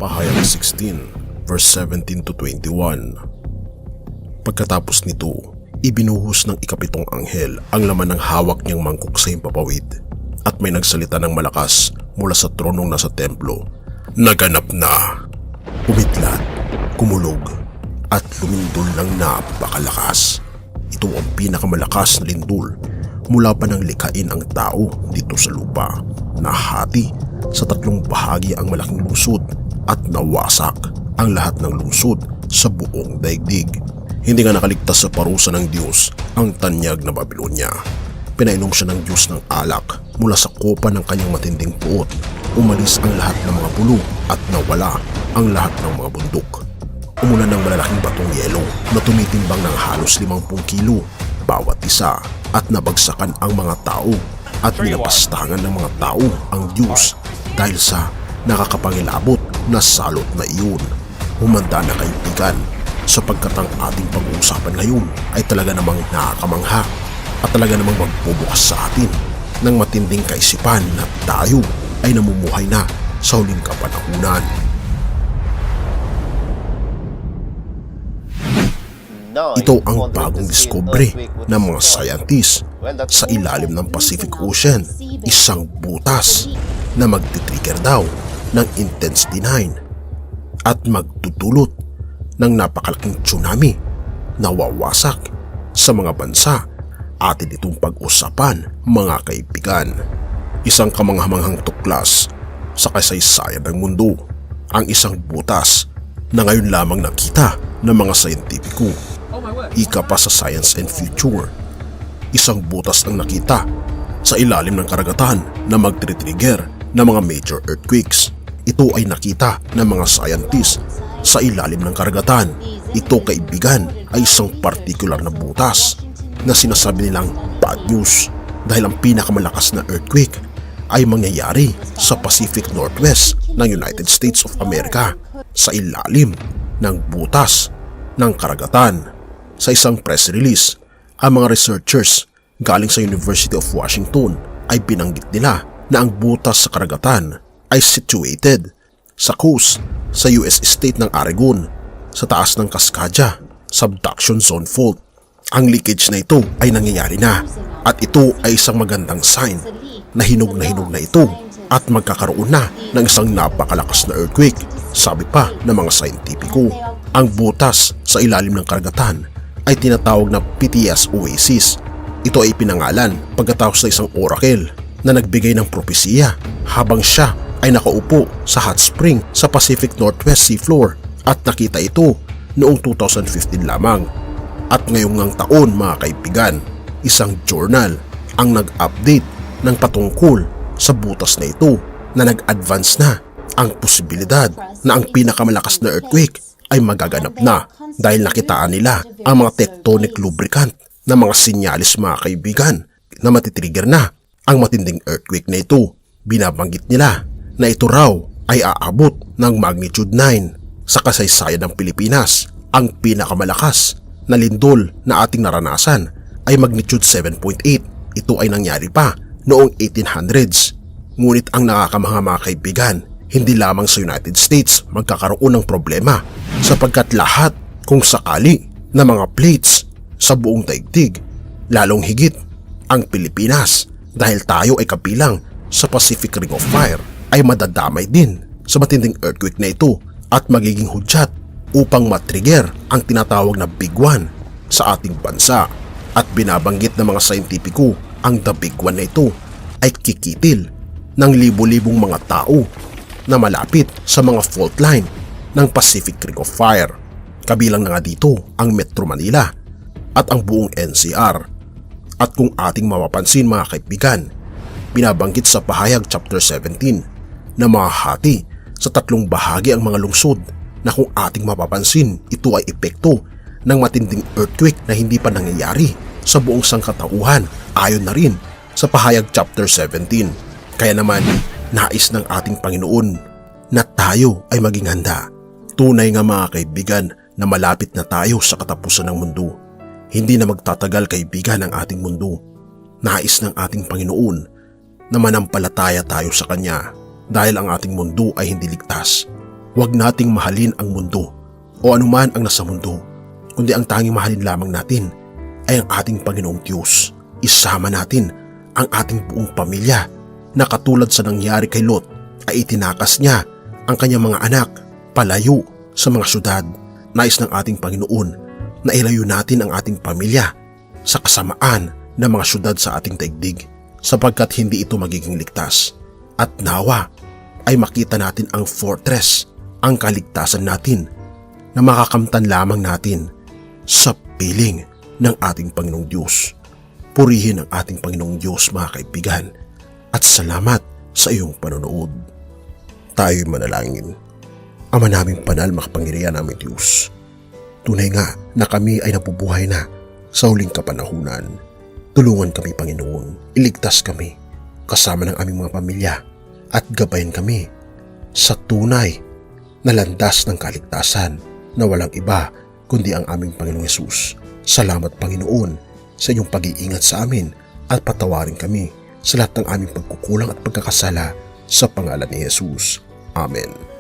Pahayag 16, verse 17 to 21. Pagkatapos nito, ibinuhos ng ikapitong anghel ang laman ng hawak niyang mangkok sa himpapawid at may nagsalita ng malakas mula sa tronong nasa templo. Naganap na! Umitlat, kumulog, at lumindol ng napakalakas. Ito ang pinakamalakas na lindol mula pa nang likhain ang tao dito sa lupa. Nahati sa tatlong bahagi ang malaking lungsod at nawasak ang lahat ng lungsod sa buong daigdig. Hindi nga nakaligtas sa parusa ng Diyos ang tanyag na Babylonia. Pinainom siya ng Diyos ng alak mula sa kopa ng kanyang matinding puot. Umalis ang lahat ng mga pulo at nawala ang lahat ng mga bundok. Umulan ng malalaking batong yelo na tumitimbang ng halos 50 kilo bawat isa at nabagsakan ang mga tao at nilapastangan ng mga tao ang Diyos dahil sa nakakapangilabot na salot na iyon. Humanda na kaibigan sapagkat ang ating pag-uusapan ngayon ay talaga namang nakakamangha at talaga namang magbubukas sa atin ng matinding kaisipan na tayo ay namumuhay na sa huling kapanahunan. Ito ang bagong discovery ng mga scientists sa ilalim ng Pacific Ocean, isang butas na magtitrigger daw ng intensity 9 at magtutulot ng napakalaking tsunami na wawasak sa mga bansa. Atin itong pag-usapan, mga kaibigan. Isang kamanghamanghang tuklas sa kasaysayan ng mundo, ang isang butas na ngayon lamang nakita ng mga scientifico. Ika pa sa Science and Future, isang butas ang nakita sa ilalim ng karagatan na magtitrigger ng mga major earthquakes. Ito ay nakita ng mga scientists sa ilalim ng karagatan. Ito, kaibigan, ay isang particular na butas na sinasabi nilang bad news dahil ang pinakamalakas na earthquake ay mangyayari sa Pacific Northwest ng United States of America sa ilalim ng butas ng karagatan. Sa isang press release, ang mga researchers galing sa University of Washington ay binanggit nila na ang butas sa karagatan ay situated sa coast sa US state ng Oregon sa taas ng Cascadia Subduction Zone Fault. Ang leakage na ito ay nangyayari na at ito ay isang magandang sign na hinog na ito at magkakaroon na ng isang napakalakas na earthquake. Sabi pa ng mga scientifico, ang butas sa ilalim ng karagatan ay tinatawag na Pythias Oasis. Ito ay pinangalan pagkatapos ng isang oracle na nagbigay ng propesiya habang siya ay nakaupo sa hot spring sa Pacific Northwest seafloor at nakita ito noong 2015 lamang. At ngayong taon, mga kaibigan, isang journal ang nag-update ng patungkol sa butas na ito na nag-advance na ang posibilidad na ang pinakamalakas na earthquake ay magaganap na dahil nakitaan nila ang mga tectonic lubricant na mga sinyalis, mga kaibigan, na matitrigger na ang matinding earthquake na ito. Binabanggit nila na ito raw ay aabot ng magnitude 9 sa kasaysayan ng Pilipinas. Ang pinakamalakas na lindol na ating naranasan ay magnitude 7.8. Ito ay nangyari pa noong 1800s. Ngunit ang nakakamangha, mga kaibigan, hindi lamang sa United States magkakaroon ng problema sapagkat lahat kung sakali na mga plates sa buong daigdig, lalong higit ang Pilipinas dahil tayo ay kabilang sa Pacific Ring of Fire, ay madadamay din sa matinding earthquake na ito at magiging hudyat upang matrigger ang tinatawag na Big One sa ating bansa. At binabanggit ng mga scientifico, ang The Big One na ito ay kikitil ng libo-libong mga tao na malapit sa mga fault line ng Pacific Ring of Fire. Kabilang na nga dito ang Metro Manila at ang buong NCR. At kung ating mapapansin, mga kaibigan, binabanggit sa Pahayag chapter 17 na mahahati sa tatlong bahagi ang mga lungsod na kung ating mapapansin, ito ay epekto ng matinding earthquake na hindi pa nangyayari sa buong sangkatauhan ayon na rin sa Pahayag chapter 17. Kaya naman, nais ng ating Panginoon na tayo ay maging handa. Tunay nga, mga kaibigan, na malapit na tayo sa katapusan ng mundo. Hindi na magtatagal, kaibigan, ang ating mundo. Nais ng ating Panginoon na manampalataya tayo sa Kanya dahil ang ating mundo ay hindi ligtas. Huwag nating mahalin ang mundo o anuman ang nasa mundo, kundi ang tanging mahalin lamang natin ay ang ating Panginoong Diyos. Isama natin ang ating buong pamilya na katulad sa nangyari kay Lot ay itinakas niya ang kanyang mga anak palayo sa mga syudad. Nais ng ating Panginoon na ilayo natin ang ating pamilya sa kasamaan ng mga syudad sa ating daigdig sapagkat hindi ito magiging ligtas. At nawa ay makita natin ang fortress, ang kaligtasan natin na makakamtan lamang natin sa piling ng ating Panginoong Diyos. Purihin ang ating Panginoong Diyos, mga kaibigan, at salamat sa iyong panonood. Tayo'y manalangin. Ama naming banal, makapangyarihan naming Diyos, tunay nga na kami ay nabubuhay na sa huling kapanahunan. Tulungan kami, Panginoon, iligtas kami kasama ng aming mga pamilya at gabayan kami sa tunay na landas ng kaligtasan na walang iba kundi ang aming Panginoong Hesus. Salamat, Panginoon, sa inyong pag-iingat sa amin at patawarin kami sa lahat ng aming pagkukulang at pagkakasala sa pangalan ni Hesus. Amen.